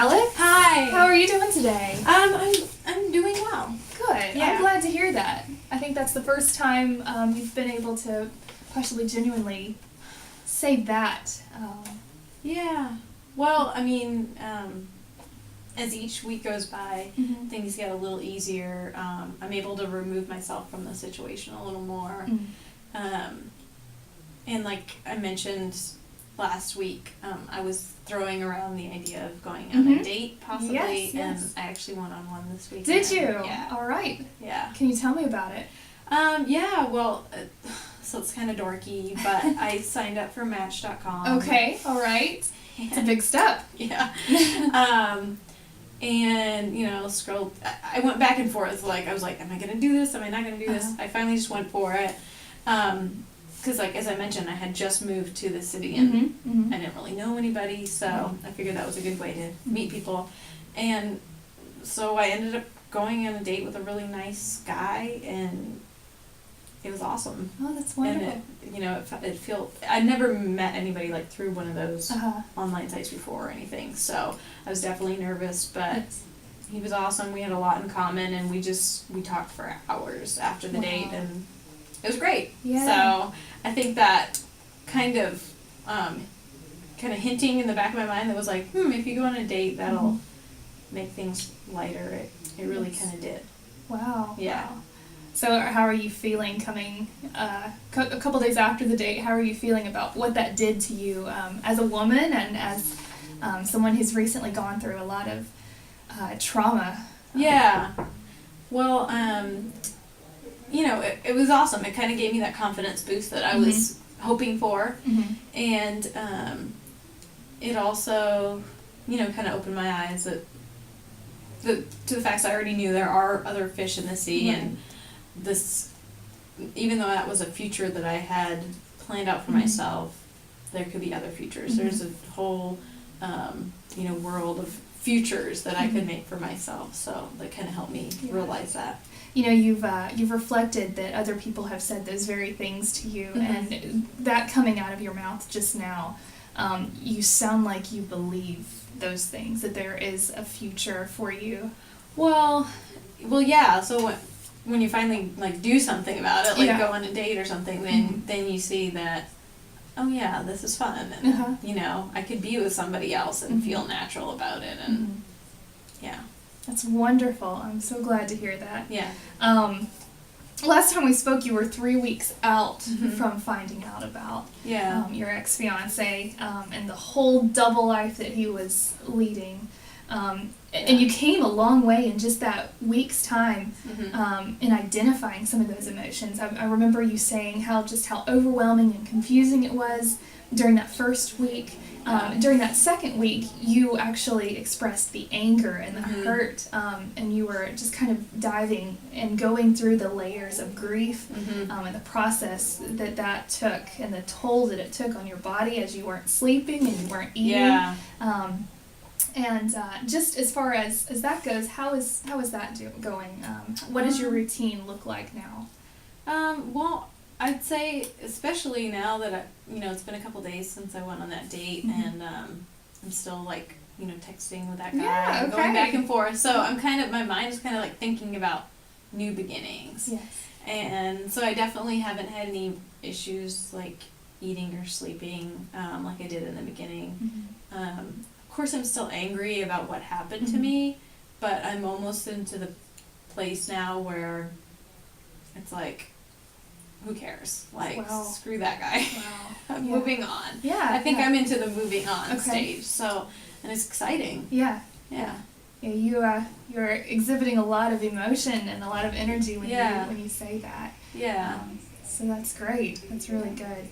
Alex. Hi. How are you doing today? I'm doing well. Good. Yeah. I'm glad to hear that. I think that's the first time you've been able to partially genuinely say that. Yeah. Well, I mean, as each week goes by, Mhm. things get a little easier. I'm able to remove myself from the situation a little more. And like I mentioned last week, I was throwing around the idea of going on a date possibly, Yes. and I actually went on one this week. Did you? Yeah. All right. Yeah. Can you tell me about it? Yeah, well, so it's kind of dorky, but I signed up for Match.com. Okay. All right. It's a big step. Yeah. And, scrolled. I went back and forth. Like, I was like, am I going to do this? Am I not going to do this? I finally just went for it. Because, as I mentioned, I had just moved to the city and I didn't really know anybody, so I figured that was a good way to meet people. And so I ended up going on a date with a really nice guy, and it was awesome. Oh, that's wonderful. And it felt, I'd never met anybody like through one of those Uh-huh. online sites before or anything, so I was definitely nervous, but he was awesome. We had a lot in common, and we talked for hours after the date, and it was great. Yeah. So I think that kind of hinting in the back of my mind that was like, if you go on a date, that'll make things lighter. It really kind of did. Wow. Yeah. Wow. So how are you feeling coming a couple days after the date? How are you feeling about what that did to you as a woman and as someone who's recently gone through a lot of trauma? Yeah. Well, it was awesome. It kind of gave me that confidence boost that I was hoping for. And it also, kind of opened my eyes to the facts I already knew. There are other fish in the sea, and this, even though that was a future that I had planned out for myself, there could be other futures. There's a whole, world of futures that I could make for myself. So that kind of helped me realize that. You've reflected that other people have said those very things to you, and that coming out of your mouth just now, you sound like you believe those things, that there is a future for you. Well, yeah. So when you finally do something about it, go on a date or something, then you see that, oh yeah, this is fun, and I could be with somebody else and feel natural about it, and yeah. That's wonderful. I'm so glad to hear that. Yeah. Last time we spoke, you were 3 weeks out from finding out about your ex-fiance and the whole double life that he was leading. And you came a long way in just that week's time in identifying some of those emotions. I remember you saying how overwhelming and confusing it was during that first week. During that second week, you actually expressed the anger and the hurt, and you were just kind of diving and going through the layers of grief and the process that took and the toll that it took on your body as you weren't sleeping and you weren't eating. Yeah. And just as far as that goes, how is that going? What does your routine look like now? Well, I'd say, especially now that it's been a couple days since I went on that date, and I'm still texting with that guy, and going back and forth. So I'm my mind is kind of thinking about new beginnings. Yes. And so I definitely haven't had any issues eating or sleeping like I did in the beginning. Of course, I'm still angry about what happened to me, but I'm almost into the place now where it's who cares? Screw that guy. Wow. I'm moving on. Yeah. I think I'm into the moving on stage. So, and it's exciting. Yeah. Yeah. Yeah, you're exhibiting a lot of emotion and a lot of energy when you say that. Yeah. So that's great. That's really good.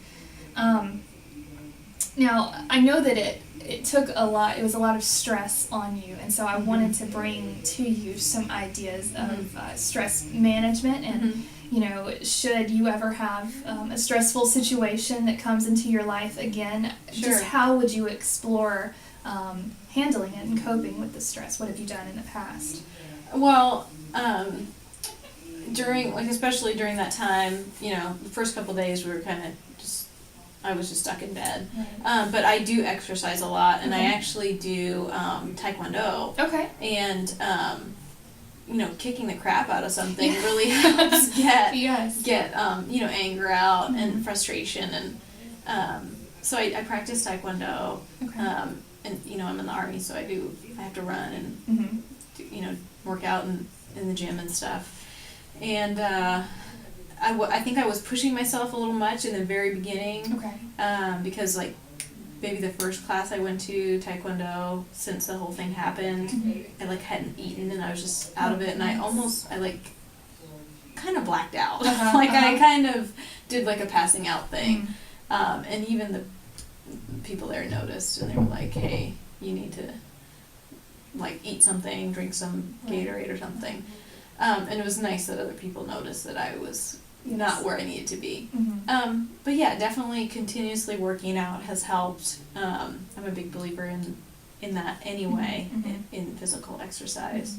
Now, I know that it took a lot. It was a lot of stress on you, and so I wanted to bring to you some ideas of stress management and. Should you ever have a stressful situation that comes into your life again, just how would you explore handling it and coping with the stress? What have you done in the past? Well, especially during that time, the first couple of days we were kind of just I was just stuck in bed. Right. But I do exercise a lot, and I Okay. actually do Taekwondo. Okay. And kicking the crap out of something really helps get Yes. anger out and frustration, and so I practice Taekwondo. Okay. And I'm in the Army, so I have to run and Mm-hmm. work out in the gym and stuff. And I think I was pushing myself a little much in the very beginning. Okay. Because like maybe the first class I went to Taekwondo, since the whole thing happened, I like hadn't eaten and I was just out of it, and I like kind of blacked out. I kind of did like a passing out thing. And even the people there noticed, and they were like, hey, you need to like eat something, drink some Gatorade or something. And it was nice that other people noticed that I was not where I needed to be. But yeah, definitely continuously working out has helped. I'm a big believer in that anyway, in physical exercise.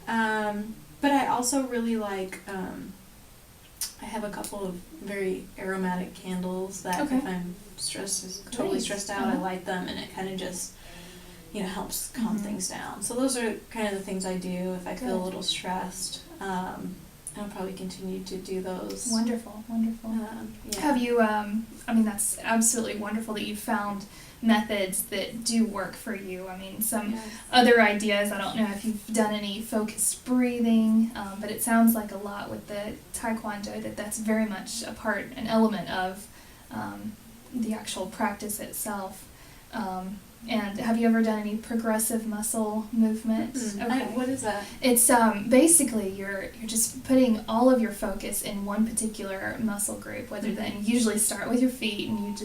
But I also really like, I have a couple of very aromatic candles that if I'm totally stressed out, I light them, and it kind of just helps calm things down. So those are kind of the things I do if I feel a little stressed. I'll probably continue to do those. Wonderful. Yeah. Have you, that's absolutely wonderful that you found methods that do work for you. I mean, some other ideas, I don't know if you've done any focused breathing, but it sounds like a lot with the Taekwondo that's very much an element of the actual practice itself. And have you ever done any progressive muscle movement? Okay. What is that? It's basically you're just putting all of your focus in one particular muscle group. Whether then you usually start with your feet, and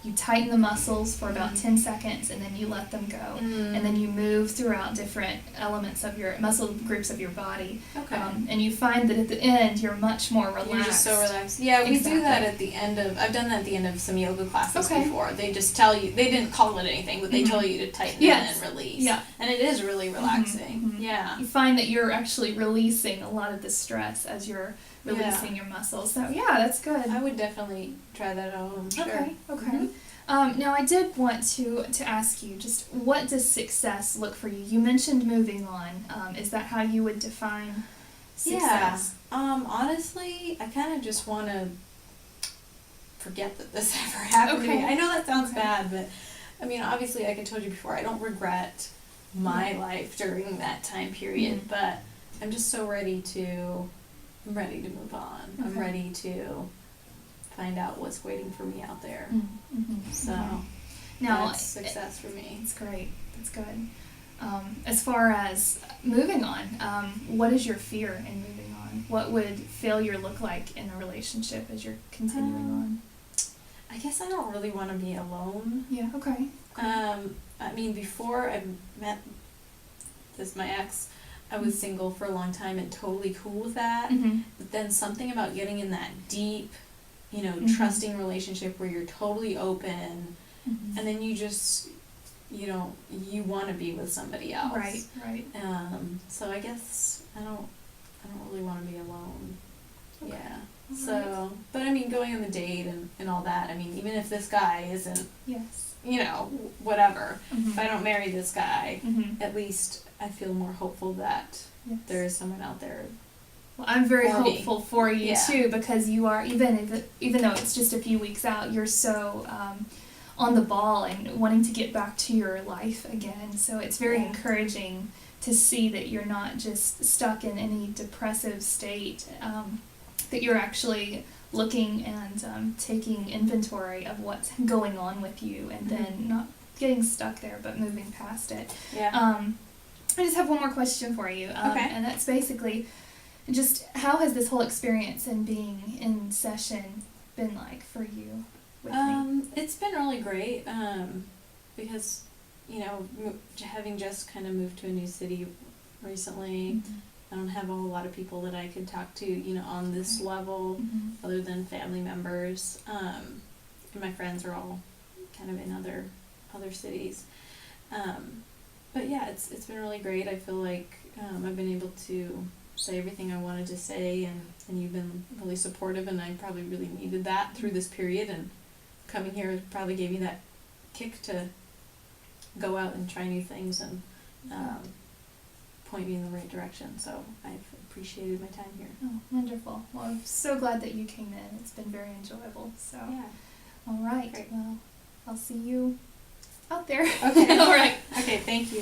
you tighten the muscles for about 10 seconds, and then you let them go, and then you move throughout different elements of your muscle groups of your body. Okay. And you find that at the end you're much more relaxed. You're just so relaxed. Yeah, we do that at the end of. I've done that at the end of some yoga classes before. They just tell you, they didn't call it anything, but they tell you to tighten in and release. Yeah. And it is really relaxing. Yeah. You find that you're actually releasing a lot of the stress as you're releasing your muscles. So yeah, that's good. I would definitely try that at home. Sure. Okay. Now I did want to ask you, just what does success look for you? You mentioned moving on. Is that how you would define success? Yeah. Honestly, I kind of just want to forget that this ever happened to me. I know that sounds bad, but I mean, obviously, like I told you before, I don't regret my life during that time period, but I'm just so ready to move on. I'm ready to find out what's waiting for me out there. So now, that's success for me. It's great. That's good. As far as moving on, what is your fear in moving on? What would failure look like in a relationship as you're continuing on? I guess I don't really want to be alone. Yeah, okay. I mean, before I met my ex, I was single for a long time and totally cool with that. But then something about getting in that deep, trusting relationship where you're totally open, and then you just, you want to be with somebody else. Right. So I guess I don't really want to be alone. Okay. Yeah. So, but I mean, going on the date and all that, I mean, even if this guy isn't, whatever, if I don't marry this guy, at least I feel more hopeful that there is someone out there. Well, I'm very hopeful for you too, because you are, even though it's just a few weeks out, you're so on the ball and wanting to get back to your life again. So it's very encouraging to see that you're not just stuck in any depressive state, that you're actually looking and taking inventory of what's going on with you, and then not getting stuck there, but moving past it. I just have one more question for you, and that's basically just how has this whole experience and being in session been like for you with me? It's been really great, because, having just kind of moved to a new city recently, I don't have a whole lot of people that I could talk to, on this level, other than family members. And my friends are all kind of in other cities. But yeah, it's been really great. I feel like I've been able to say everything I wanted to say, and you've been really supportive, and I probably really needed that through this period, and coming here probably gave me that kick to go out and try new things and point me in the right direction. So I've appreciated my time here. Oh, wonderful. Well, I'm so glad that you came in. It's been very enjoyable. So, yeah. All right. Great. Well, I'll see you out there. Okay. All right. Okay, thank you.